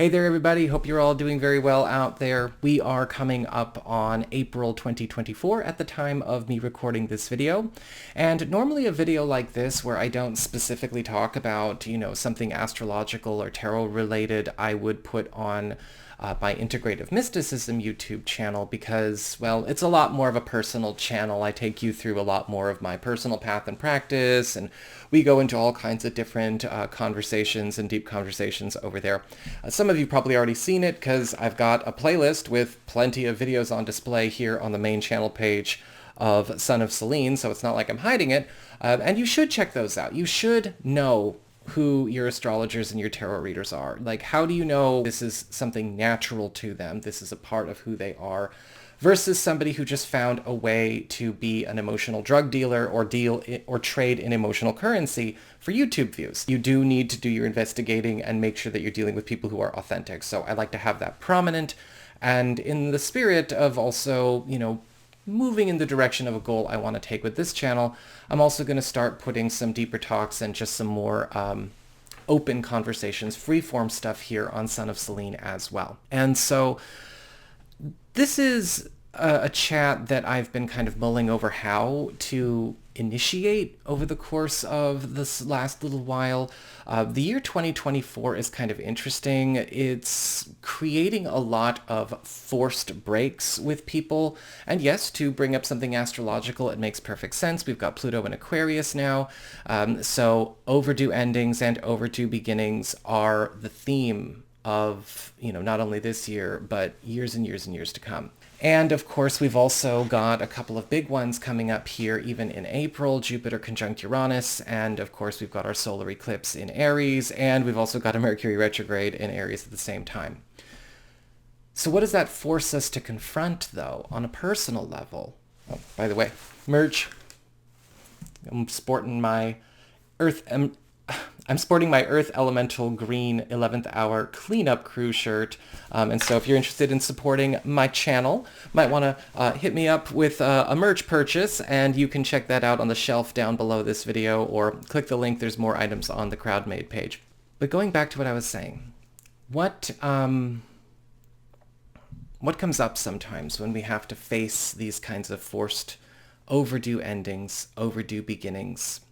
Hey there, everybody. Hope you're all doing very well out there. We are coming up on April 2024 at the time of me recording this video. And normally a video like this, where I don't specifically talk about, something astrological or tarot related, I would put on my Integrative Mysticism YouTube channel because, well, it's a lot more of a personal channel. I take you through a lot more of my personal path and practice, and we go into all kinds of different conversations and deep conversations over there. Some of you probably already seen it because I've got a playlist with plenty of videos on display here on the main channel page of Son of Selene, so it's not like I'm hiding it. And you should check those out. You should know who your astrologers and your tarot readers are. Like, how do you know this is something natural to them, this is a part of who they are, versus somebody who just found a way to be an emotional drug dealer or trade in emotional currency for YouTube views. You do need to do your investigating and make sure that you're dealing with people who are authentic. So I like to have that prominent, and in the spirit of also, moving in the direction of a goal I want to take with this channel, I'm also going to start putting some deeper talks and just some more open conversations, free-form stuff here on Son of Selene as well. And so this is a chat that I've been kind of mulling over how to initiate over the course of this last little while. The year 2024 is kind of interesting. It's creating a lot of forced breaks with people. And yes, to bring up something astrological, it makes perfect sense. We've got Pluto in Aquarius now. So overdue endings and overdue beginnings are the theme of, not only this year, but years and years and years to come. And of course, we've also got a couple of big ones coming up here, even in April, Jupiter conjunct Uranus. And of course, we've got our solar eclipse in Aries, and we've also got a Mercury retrograde in Aries at the same time. So what does that force us to confront, though, on a personal level? Oh, by the way, merch. I'm sporting my Earth Elemental Green 11th Hour Cleanup Crew shirt. And so if you're interested in supporting my channel, might want to hit me up with a merch purchase, and you can check that out on the shelf down below this video, or click the link. There's more items on the CrowdMade page. But going back to what I was saying, what comes up sometimes when we have to face these kinds of forced overdue endings, overdue beginnings?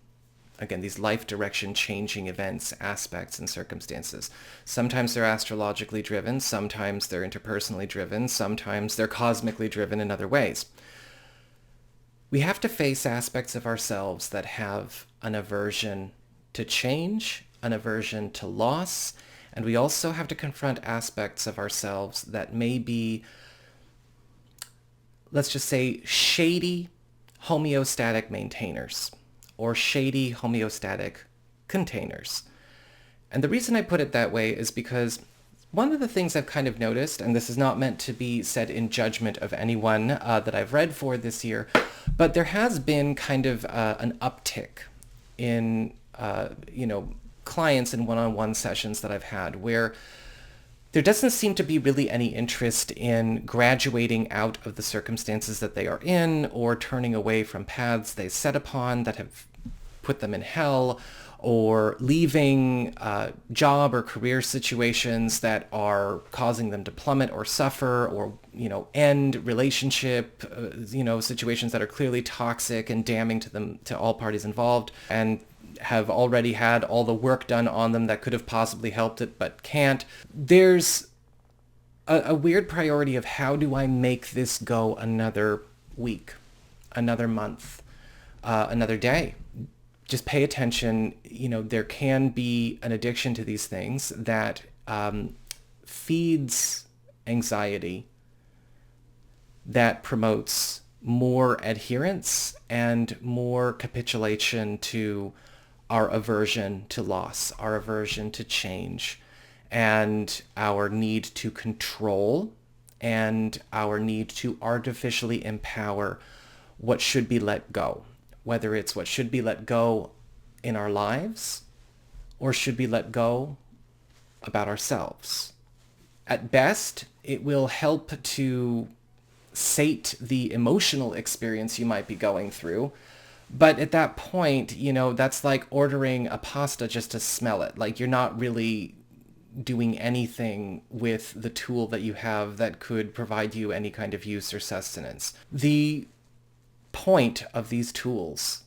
Again, these life direction changing events, aspects, and circumstances. Sometimes they're astrologically driven, sometimes they're interpersonally driven, sometimes they're cosmically driven in other ways. We have to face aspects of ourselves that have an aversion to change, an aversion to loss, and we also have to confront aspects of ourselves that may be, let's just say, shady homeostatic maintainers, or shady homeostatic containers. And the reason I put it that way is because one of the things I've kind of noticed, and this is not meant to be said in judgment of anyone that I've read for this year, but there has been kind of an uptick in, clients in one-on-one sessions that I've had where there doesn't seem to be really any interest in graduating out of the circumstances that they are in, or turning away from paths they set upon that have put them in hell, or leaving job or career situations that are causing them to plummet or suffer, or, end relationship, situations that are clearly toxic and damning to them, to all parties involved, and have already had all the work done on them that could have possibly helped it but can't. There's a weird priority of, how do I make this go another week, another month, another day? Just pay attention. There can be an addiction to these things that feeds anxiety, that promotes more adherence and more capitulation to our aversion to loss, our aversion to change, and our need to control, and our need to artificially empower what should be let go, whether it's what should be let go in our lives or should be let go about ourselves. At best, it will help to sate the emotional experience you might be going through. But at that point, that's like ordering a pasta just to smell it. Like, you're not really doing anything with the tool that you have that could provide you any kind of use or sustenance. The point of these tools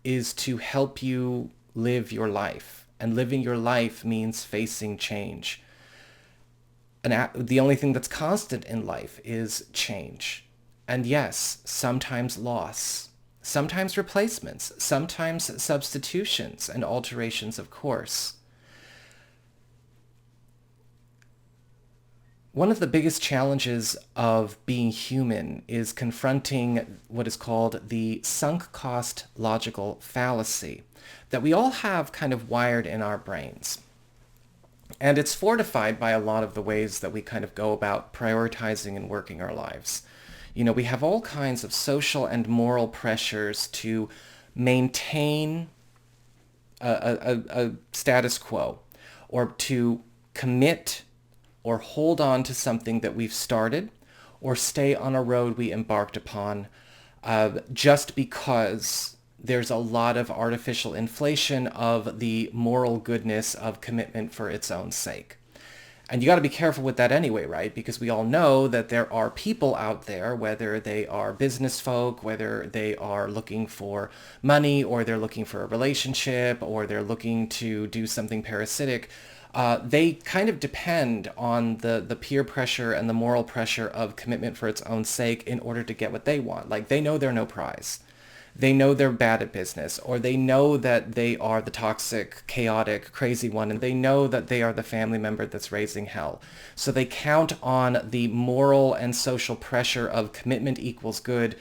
is to help you live your life. And living your life means facing change. And the only thing that's constant in life is change. And yes, sometimes loss, sometimes replacements, sometimes substitutions and alterations of course. One of the biggest challenges of being human is confronting what is called the sunk cost logical fallacy that we all have kind of wired in our brains. And it's fortified by a lot of the ways that we kind of go about prioritizing and working our lives. You know, we have all kinds of social and moral pressures to maintain a status quo, or to commit or hold on to something that we've started, or stay on a road we embarked upon just because there's a lot of artificial inflation of the moral goodness of commitment for its own sake. And you got to be careful with that anyway, right? Because we all know that there are people out there, whether they are business folk, whether they are looking for money, or they're looking for a relationship, or they're looking to do something parasitic. They kind of depend on the peer pressure and the moral pressure of commitment for its own sake in order to get what they want. Like, they know they're no prize. They know they're bad at business, or they know that they are the toxic, chaotic, crazy one, and they know that they are the family member that's raising hell. So they count on the moral and social pressure of commitment equals good,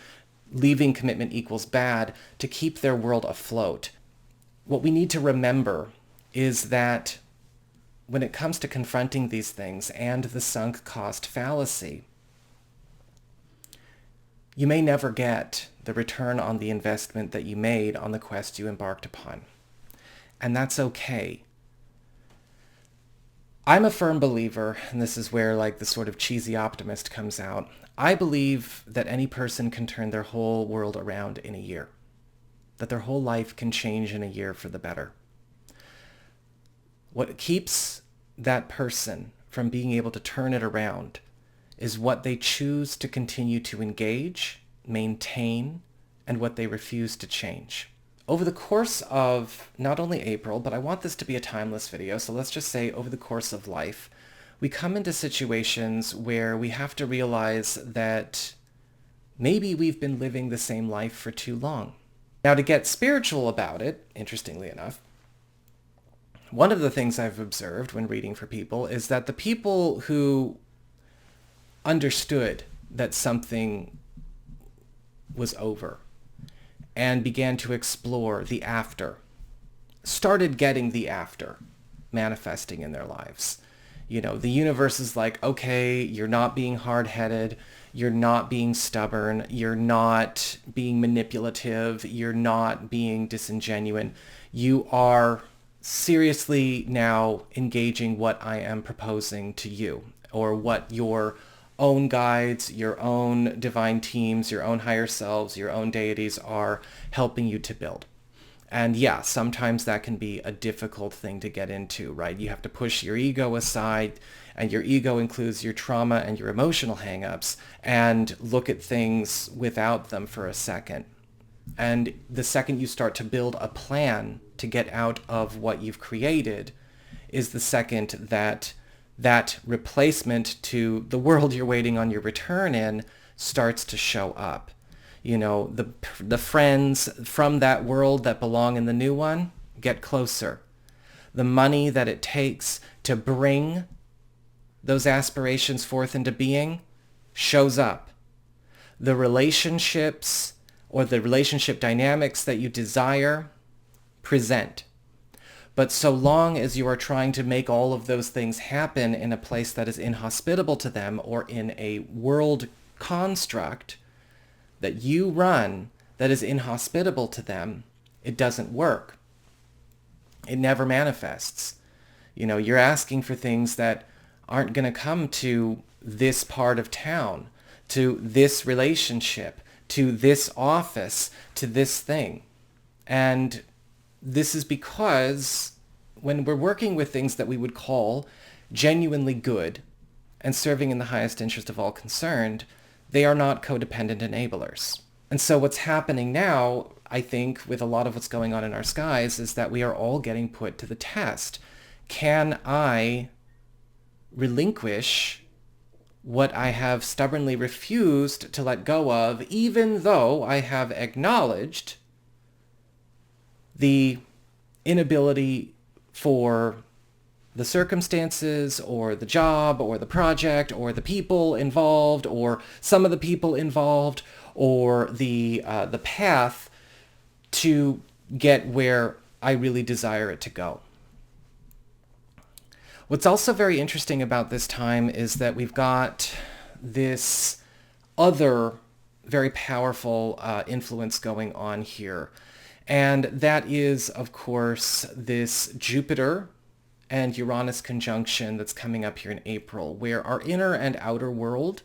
leaving commitment equals bad, to keep their world afloat. What we need to remember is that when it comes to confronting these things and the sunk cost fallacy, you may never get the return on the investment that you made on the quest you embarked upon. And that's okay. I'm a firm believer, and this is where like the sort of cheesy optimist comes out. I believe that any person can turn their whole world around in a year. That their whole life can change in a year for the better. What keeps that person from being able to turn it around is what they choose to continue to engage, maintain, and what they refuse to change. Over the course of not only April, but I want this to be a timeless video, so let's just say over the course of life, we come into situations where we have to realize that maybe we've been living the same life for too long. Now, to get spiritual about it, interestingly enough, one of the things I've observed when reading for people is that the people who understood that something was over and began to explore the after, started getting the after manifesting in their lives. You know, the universe is like, okay, you're not being hard-headed, you're not being stubborn, you're not being manipulative, you're not being disingenuous. You are seriously now engaging what I am proposing to you, or what your own guides, your own divine teams, your own higher selves, your own deities are helping you to build. And yeah, sometimes that can be a difficult thing to get into, right? You have to push your ego aside, and your ego includes your trauma and your emotional hang-ups, and look at things without them for a second. And the second you start to build a plan to get out of what you've created is the second that that replacement to the world you're waiting on your return in starts to show up. You know, the friends from that world that belong in the new one get closer. The money that it takes to bring those aspirations forth into being shows up. The relationships or the relationship dynamics that you desire present. But so long as you are trying to make all of those things happen in a place that is inhospitable to them, or in a world construct that you run that is inhospitable to them, it doesn't work. It never manifests. You know, you're asking for things that aren't going to come to this part of town, to this relationship, to this office, to this thing. And this is because when we're working with things that we would call genuinely good and serving in the highest interest of all concerned, they are not codependent enablers. And so what's happening now, I think, with a lot of what's going on in our skies, is that we are all getting put to the test. Can I relinquish what I have stubbornly refused to let go of, even though I have acknowledged the inability for the circumstances or the job or the project or the people involved or some of the people involved or the path to get where I really desire it to go. What's also very interesting about this time is that we've got this other very powerful influence going on here. And that is, of course, this Jupiter and Uranus conjunction that's coming up here in April, where our inner and outer world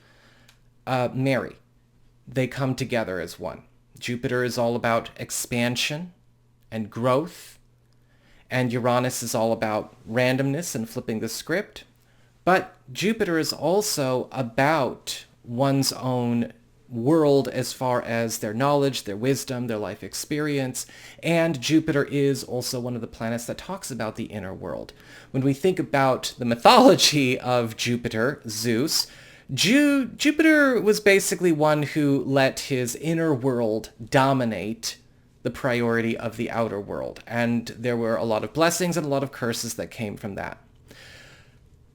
marry. They come together as one. Jupiter is all about expansion and growth, and Uranus is all about randomness and flipping the script. But Jupiter is also about one's own world as far as their knowledge, their wisdom, their life experience. And Jupiter is also one of the planets that talks about the inner world. When we think about the mythology of Jupiter, Zeus, Jupiter was basically one who let his inner world dominate the priority of the outer world. And there were a lot of blessings and a lot of curses that came from that.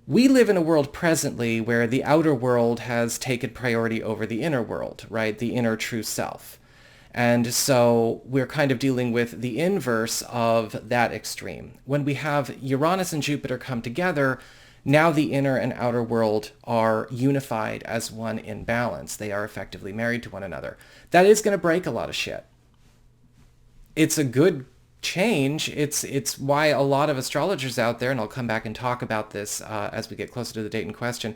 We live in a world presently where the outer world has taken priority over the inner world, right? The inner true self. And so we're kind of dealing with the inverse of that extreme. When we have Uranus and Jupiter come together, now the inner and outer world are unified as one in balance. They are effectively married to one another. That is going to break a lot of shit. It's a good change. It's why a lot of astrologers out there, and I'll come back and talk about this as we get closer to the date in question,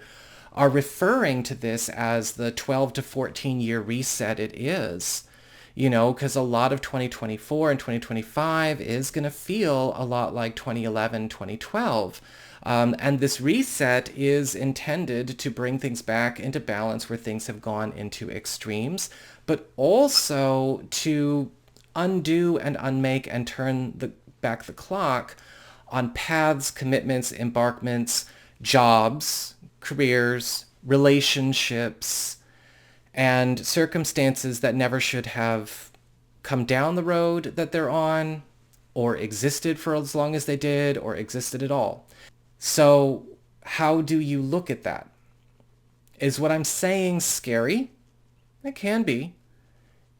are referring to this as the 12 to 14 year reset it is. You know, because a lot of 2024 and 2025 is going to feel a lot like 2011, 2012. And this reset is intended to bring things back into balance where things have gone into extremes, but also to undo and unmake and turn back the clock on paths, commitments, embarkments, jobs, careers, relationships, and circumstances that never should have come down the road that they're on, or existed for as long as they did, or existed at all. So how do you look at that? Is what I'm saying scary? It can be.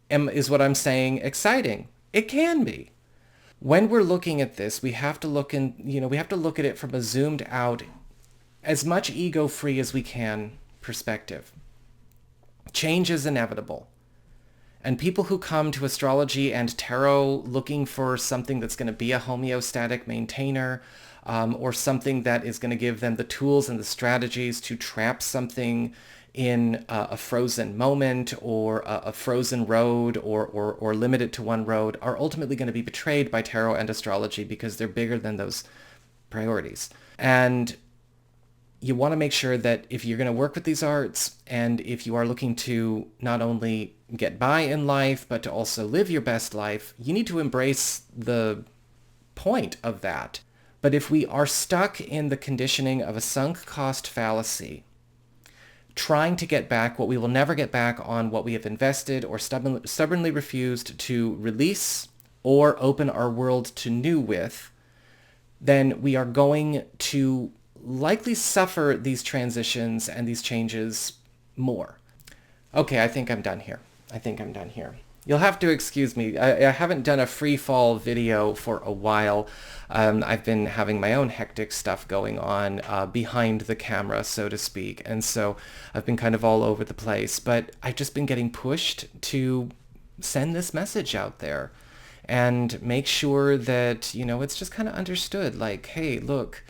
Is what I'm saying exciting? It can be. When we're looking at this, we have to look we have to look at it from a zoomed out, as much ego-free as we can perspective. Change is inevitable. And people who come to astrology and tarot looking for something that's going to be a homeostatic maintainer, or something that is going to give them the tools and the strategies to trap something in a frozen moment or a frozen road or limit it to one road, are ultimately going to be betrayed by tarot and astrology because they're bigger than those priorities. And you want to make sure that if you're going to work with these arts, and if you are looking to not only get by in life, but to also live your best life, you need to embrace the point of that. But if we are stuck in the conditioning of a sunk cost fallacy, trying to get back what we will never get back on what we have invested or stubbornly refused to release or open our world to new with, then we are going to likely suffer these transitions and these changes more. Okay, I think I'm done here. You'll have to excuse me. I haven't done a free fall video for a while. I've been having my own hectic stuff going on behind the camera, so to speak. And so I've been kind of all over the place. But I've just been getting pushed to send this message out there and make sure that, it's just kind of understood. Like, hey, look,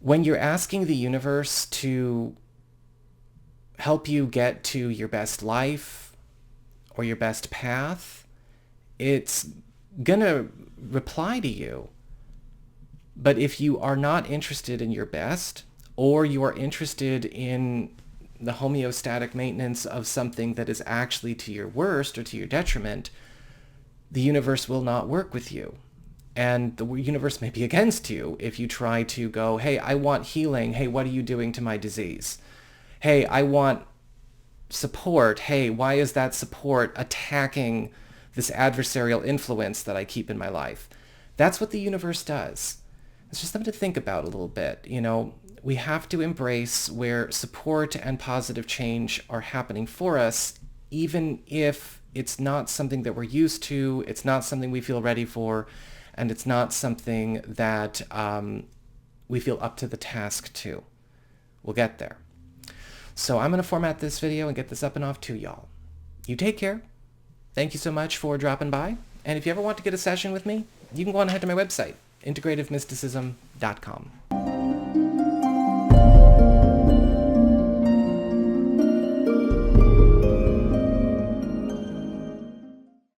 when you're asking the universe to help you get to your best life, or your best path, it's gonna reply to you But if you are not interested in your best, or you are interested in the homeostatic maintenance of something that is actually to your worst or to your detriment, the universe will not work with you. And the universe may be against you if you try to go, hey, I want healing. Hey, what are you doing to my disease? Hey, I want support. Hey, why is that support attacking this adversarial influence that I keep in my life? That's what the universe does. It's just something to think about a little bit. You know, we have to embrace where support and positive change are happening for us, even if it's not something that we're used to, it's not something we feel ready for, and it's not something that we feel up to the task to. We'll get there. So I'm going to format this video and get this up and off to y'all. You take care. Thank you so much for dropping by. And if you ever want to get a session with me, you can go on ahead to my website, integrativemysticism.com.